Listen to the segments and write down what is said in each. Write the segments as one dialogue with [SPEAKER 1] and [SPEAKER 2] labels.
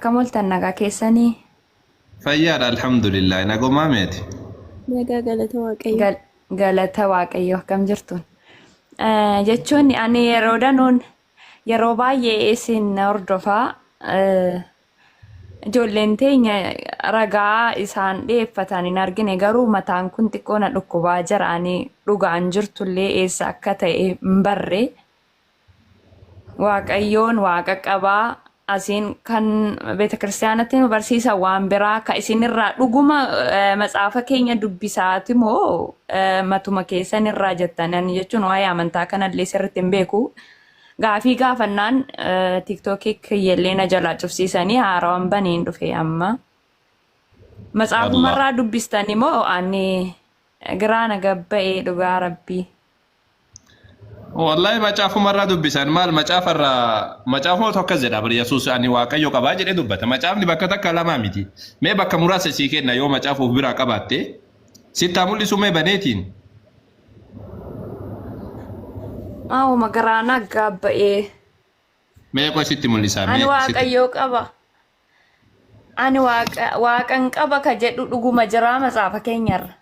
[SPEAKER 1] Kamoltan nagaa keessanii
[SPEAKER 2] Fayyaadha alhamdulillah nagoma meeti.
[SPEAKER 3] Nagaa galata Waaqayyo.
[SPEAKER 1] galata Waaqayyo akkam jirtun. Jechuun ani yeroo danuun yeroo baay'ee isin hordofaa ijoolleen teenya ragaa isaan dhiyeeffatan hin argine garuu mataan kun xiqqoo na dhukkubaa jira ani dhugaan jirtullee eessa akka ta'e hin barre Waaqayyoon waaqa qabaa asin kan beeta kiristaanatti nu barsiisa waan biraa ka isinirraa dhuguma matsaafa keenya dubbisaati moo matuma keessan irraa jettan ani jechuun waa'ee amantaa kanallee sirriitti hin beeku gaafii gaafannaan tiiktookii kiyyellee na jalaa cufsiisanii haarawwan baniin dhufe amma matsaafumarraa dubbistani moo ani giraana gabba'ee dhugaa rabbii.
[SPEAKER 2] Wallahi macaafumarraa dubbisan maal macaafuma tokko jedha bari Yesuus ani Waaqayyo qabaa jedhee dubbata. Macaafni bakka takka lama miti. Mee bakka muraasa sii kenna yoo macaafuuf biraa qabaatte sitti mul'isu mee baneetiin.
[SPEAKER 1] Magaraana gabba'ee.
[SPEAKER 2] Mee qoy sitti mul'isa mee.
[SPEAKER 1] Ani Waaqayyo qaba. Ani waaqan qaba ka jedhu dhuguma jira matsaafa keenyarra.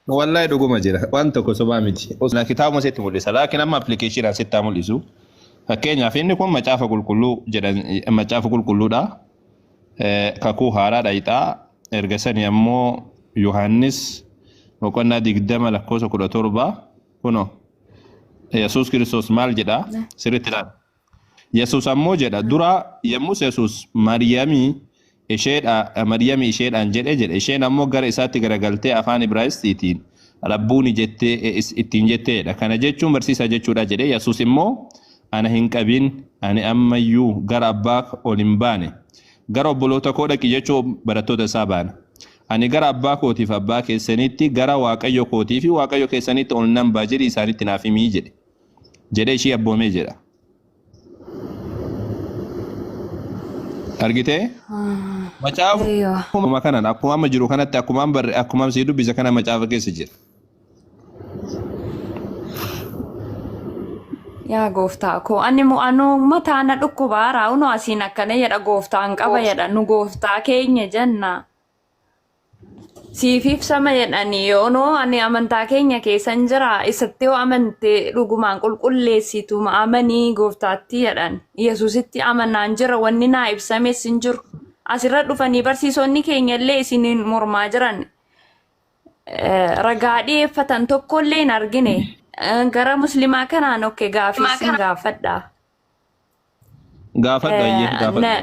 [SPEAKER 2] Wallahi dhuguma jira waan tokko sobaa miti. Osoo kitaabuma sitti mul'isa laakiin amma appilikeeshinaan sitti mul'isu. Fakkeenyaaf inni kun macaafa qulqulluu jedhan macaafa qulqulluudha. Kakuu haaraadha ixaa erga sanii ammoo Yohaannis boqonnaa 20 lakkoofsa 17 kuno Yesuus Kiristoos maal jedha sirriitti ilaala. Yesuus ammoo jedha dura yemmuu Yesuus Maryamii isheedhaan jedhe isheen ammoo gara isaatti garagaltee afaan Ibraayisxiitiin rabbuuni jettee ittiin jetteedha. Kana jechuun barsiisa jechuudha jedhe Yesuus immoo ana hin qabin ani ammayyuu gara abbaa ol hin baane gara obboloota koo dhaqi jechuu barattoota isaa baana. Ani gara abbaa kootiif abbaa keessanitti gara Waaqayyo kootii fi Waaqayyo keessanitti ol nan baa jedhi isaanitti naaf himii jedhe ishii abboomee jedha. Argitee? Macaafa kanan akkuma amma jiru kanatti akkuma sii dubbisa kana macaafa keessa jira.
[SPEAKER 1] Yaa gooftaa koo ani mataa na dhukkubaa raawunu asiin akkana jedha gooftaan qaba jedha nu gooftaa keenya jenna. Siif ibsama jedhanii yoonoo ani amantaa keenya keessan jira isatti yoo amantee dhugumaan qulqulleessitu amanii gooftaatti jedhan Yesuusitti amanaan jira wanni naa ibsames hin jiru. Asirra dhufanii barsiisonni keenya illee isiniin mormaa jiran ragaa dhiyeeffatan tokkollee hin argine gara muslimaa kanaan okke gaafii isin gaafadha.
[SPEAKER 2] Gaafadha.